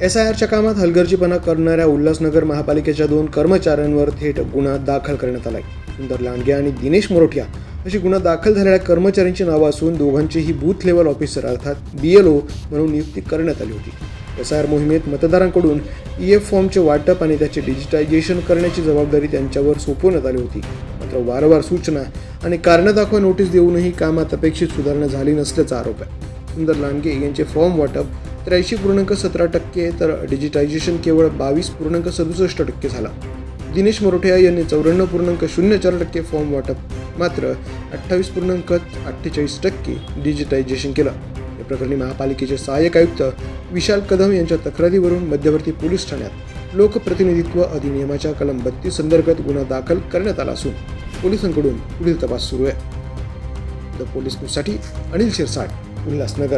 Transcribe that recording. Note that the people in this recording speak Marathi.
SIRच्या कामात हलगर्जीपणा करणाऱ्या उल्हासनगर महापालिकेच्या 2 कर्मचाऱ्यांवर थेट गुन्हा दाखल करण्यात आलाय. सुंदर लांडगे आणि दिनेश मोरोठिया अशी गुन्हा दाखल झालेल्या कर्मचाऱ्यांची नावं असून दोघांचीही बूथ लेवल ऑफिसर अर्थात BLO म्हणून नियुक्ती करण्यात आली होती. SIR मोहिमेत मतदारांकडून EF फॉर्मचे वाटप आणि त्याचे डिजिटायझेशन करण्याची जबाबदारी त्यांच्यावर सोपवण्यात आली होती. मात्र वारंवार सूचना आणि कारणं दाखवा नोटीस देऊनही कामात अपेक्षित सुधारणा झाली नसल्याचा आरोप आहे. सुंदर लांडगे यांचे फॉर्म वाटप 83.17% तर डिजिटायझेशन केवळ 22.67% झाला. दिनेश मोरोठिया यांनी 94.04% फॉर्म वाटप मात्र 28.48% डिजिटायझेशन केलं. या प्रकरणी महापालिकेचे सहाय्यक आयुक्त विशाल कदम यांच्या तक्रारीवरून मध्यवर्ती पोलीस ठाण्यात लोकप्रतिनिधित्व अधिनियमाच्या कलम 32 अंतर्गत गुन्हा दाखल करण्यात आला असून पोलिसांकडून पुढील तपास सुरू आहे. द पोलीस न्यूजसाठी अनिल शिरसाट, उल्हासनगर.